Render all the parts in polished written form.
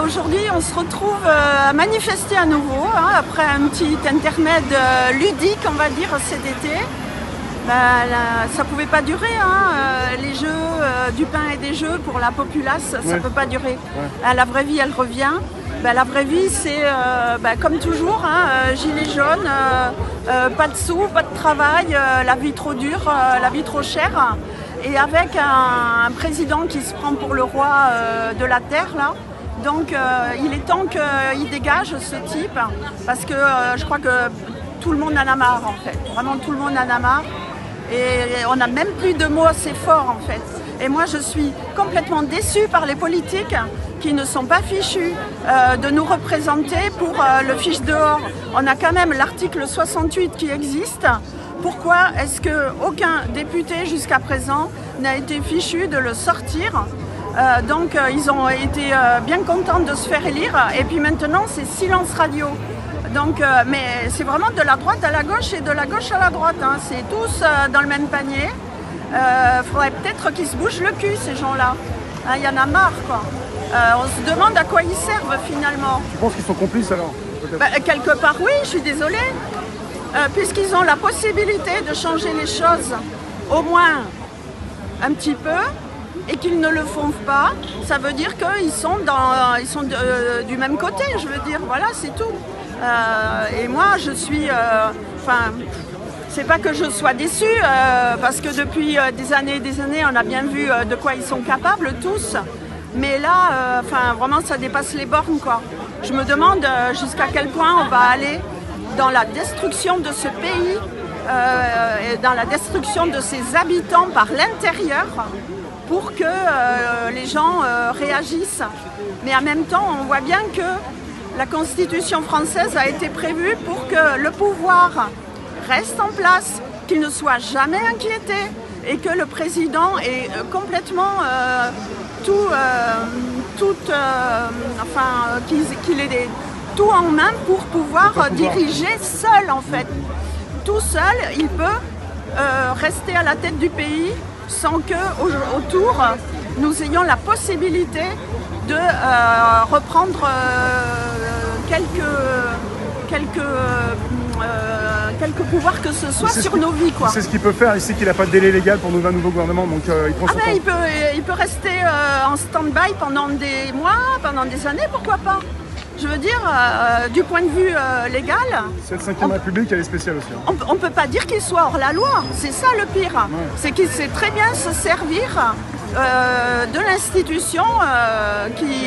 aujourd'hui, on se retrouve à manifester à nouveau, hein, après un petit intermède ludique, on va dire, cet été. Ça ne pouvait pas durer, hein, les jeux, du pain et des jeux pour la populace, ça ne peut pas durer. La vraie vie, elle revient. La vraie vie, c'est comme toujours, hein, gilets jaunes, pas de sous, pas de travail, la vie trop dure, la vie trop chère. Et avec un président qui se prend pour le roi de la terre, là. Donc il est temps qu'il dégage ce type, parce que je crois que tout le monde en a marre, en fait. Vraiment, tout le monde en a marre. Et on n'a même plus de mots assez forts, en fait. Et moi, je suis complètement déçue par les politiques qui ne sont pas fichus de nous représenter pour le fiche dehors. On a quand même l'article 68 qui existe. Pourquoi est-ce qu'aucun député jusqu'à présent n'a été fichu de le sortir? Donc ils ont été bien contents de se faire élire. Et puis maintenant, c'est silence radio. Donc, mais c'est vraiment de la droite à la gauche et de la gauche à la droite, hein. C'est tous dans le même panier. Faudrait peut-être qu'ils se bougent le cul, ces gens-là. Hein, y en a marre, quoi. On se demande à quoi ils servent finalement. Tu penses qu'ils sont complices alors? Quelque part, oui, je suis désolée. Puisqu'ils ont la possibilité de changer les choses, au moins un petit peu, et qu'ils ne le font pas, ça veut dire qu'ils sont, du même côté, je veux dire, voilà, c'est tout. Et moi, je suis... c'est pas que je sois déçue, parce que depuis des années, on a bien vu de quoi ils sont capables, tous. Mais là, vraiment, ça dépasse les bornes, quoi. Je me demande jusqu'à quel point on va aller dans la destruction de ce pays, et dans la destruction de ses habitants par l'intérieur, pour que les gens réagissent. Mais en même temps, on voit bien que la Constitution française a été prévue pour que le pouvoir reste en place, qu'il ne soit jamais inquiété et que le président ait complètement qu'il ait tout en main pour pouvoir diriger seul, en fait. Tout seul, il peut rester à la tête du pays sans que autour nous ayons la possibilité de reprendre quelques pouvoirs que ce soit sur nos vies, quoi. C'est ce qu'il peut faire. Il sait qu'il n'a pas de délai légal pour nommer un nouveau gouvernement, donc il prend son temps. Il peut rester en stand-by pendant des mois, pendant des années, pourquoi pas. Je veux dire, du point de vue légal... C'est le 5e République, elle est spéciale aussi. Hein. On ne peut pas dire qu'il soit hors la loi, c'est ça le pire. Ouais. C'est qu'il sait très bien se servir de l'institution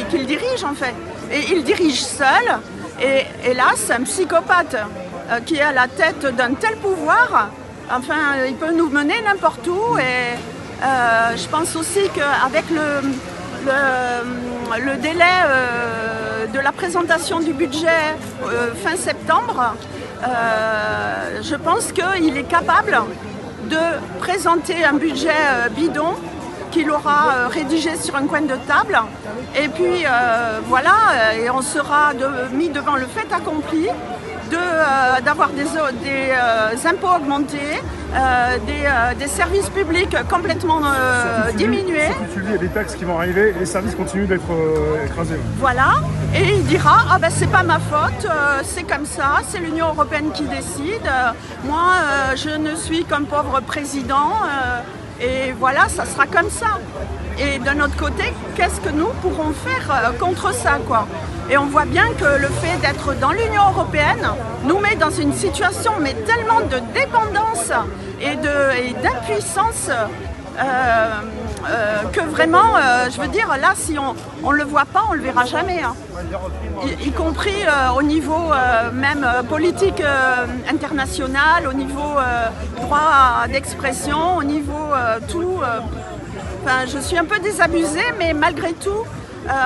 qu'il dirige, en fait. Et il dirige seul, et hélas, un psychopathe qui est à la tête d'un tel pouvoir, enfin, il peut nous mener n'importe où. Et je pense aussi qu'avec le délai de la présentation du budget fin septembre, je pense qu'il est capable de présenter un budget bidon qu'il aura rédigé sur un coin de table. Et puis voilà, et on sera mis devant le fait accompli d'avoir des impôts augmentés, des services publics complètement diminués. Il y a des taxes qui vont arriver et les services continuent d'être écrasés. Voilà, et il dira « Ah ben c'est pas ma faute, c'est comme ça, c'est l'Union européenne qui décide, moi je ne suis qu'un pauvre président, et voilà, ça sera comme ça ». Et d'un autre côté, qu'est-ce que nous pourrons faire contre ça, quoi? Et on voit bien que le fait d'être dans l'Union européenne nous met dans une situation mais tellement de dépendance et d'impuissance que vraiment, je veux dire, là, si on ne le voit pas, on ne le verra jamais. Hein. Y compris au niveau même politique international, au niveau droit d'expression, au niveau tout. Enfin, je suis un peu désabusée, mais malgré tout,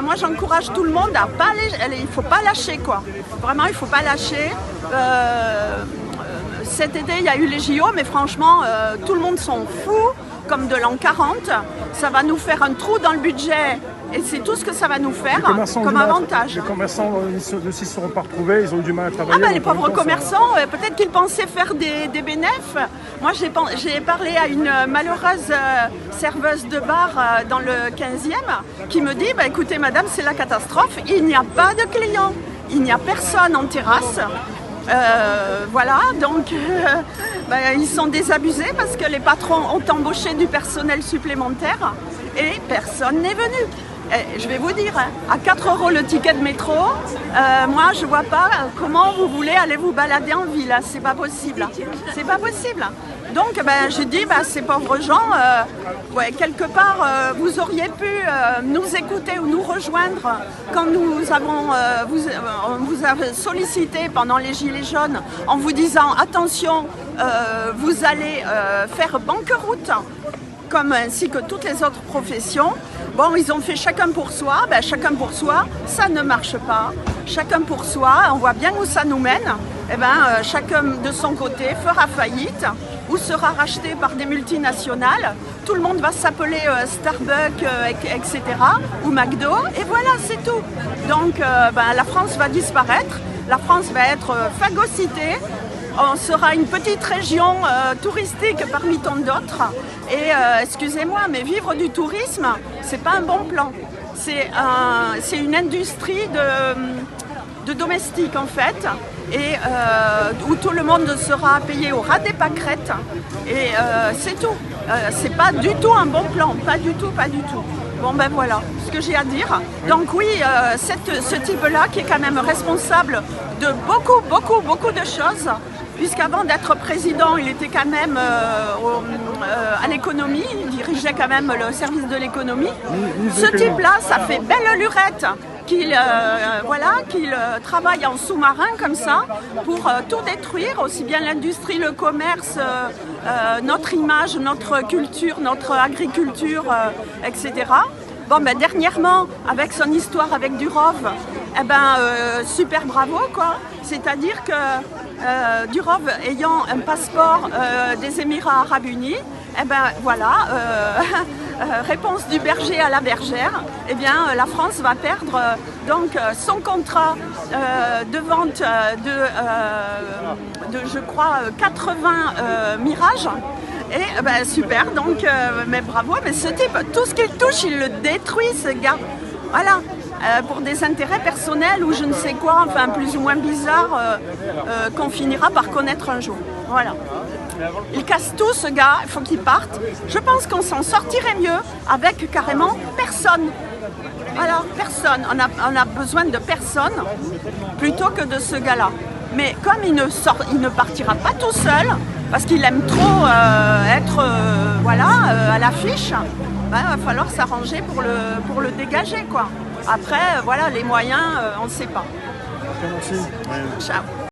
moi j'encourage tout le monde à pas il ne faut pas lâcher, quoi. Vraiment, il ne faut pas lâcher. Cet été, il y a eu les JO, mais franchement, tout le monde s'en fout, comme de l'an 40. Ça va nous faire un trou dans le budget Et c'est tout ce que ça va nous faire Les commerçants ont comme du mal à- avantage. Les commerçants ne s'y seront pas retrouvés, ils ont eu du mal à Ah travailler. ben, les donc en même pauvres temps, ça- commerçants, peut-être qu'ils pensaient faire des bénéfices. Moi, j'ai parlé à une malheureuse serveuse de bar dans le 15e qui me dit bah, écoutez madame, c'est la catastrophe, il n'y a pas de clients, il n'y a personne en terrasse. Voilà, donc ils sont désabusés parce que les patrons ont embauché du personnel supplémentaire et personne n'est venu. Et je vais vous dire, hein, à 4 € le ticket de métro, moi je vois pas comment vous voulez aller vous balader en ville, hein. C'est pas possible. C'est pas possible. Donc je dis, ces pauvres gens, ouais, quelque part, vous auriez pu nous écouter ou nous rejoindre quand nous avons, vous avez sollicité pendant les Gilets jaunes en vous disant, attention, vous allez faire banqueroute, comme ainsi que toutes les autres professions. Bon, ils ont fait chacun pour soi. Chacun pour soi, ça ne marche pas. Chacun pour soi, on voit bien où ça nous mène. Chacun de son côté fera faillite ou sera racheté par des multinationales. Tout le monde va s'appeler Starbucks, etc. ou McDo. Et voilà, c'est tout. Donc, la France va disparaître. La France va être phagocytée. On sera une petite région touristique parmi tant d'autres. Et excusez-moi, mais vivre du tourisme, c'est pas un bon plan. C'est une industrie de domestique en fait, et où tout le monde sera payé au ras des pâquerettes. Et c'est tout. C'est pas du tout un bon plan, pas du tout, pas du tout. Bon voilà ce que j'ai à dire. Donc oui, ce type-là qui est quand même responsable de beaucoup de choses, puisqu'avant d'être président, il était quand même à l'économie, il dirigeait quand même le service de l'économie. Ce type-là, ça fait belle lurette qu'il travaille en sous-marin comme ça pour tout détruire, aussi bien l'industrie, le commerce, notre image, notre culture, notre agriculture, etc. Bon, dernièrement, avec son histoire avec Durov, super bravo, quoi. C'est-à-dire que Durov ayant un passeport des Émirats Arabes Unis, réponse du berger à la bergère, la France va perdre donc son contrat de vente de je crois 80 Mirage. Et super, donc mais bravo, mais ce type, tout ce qu'il touche, il le détruit, ce gars. Voilà, pour des intérêts personnels ou je ne sais quoi, enfin plus ou moins bizarre, qu'on finira par connaître un jour. Voilà. Il casse tout ce gars, il faut qu'il parte. Je pense qu'on s'en sortirait mieux avec carrément personne. Voilà, personne. On a besoin de personne plutôt que de ce gars-là. Mais comme il ne partira pas tout seul, parce qu'il aime trop être à l'affiche, il va falloir s'arranger pour le dégager, quoi. Après, les moyens, on ne sait pas. Merci. Ciao.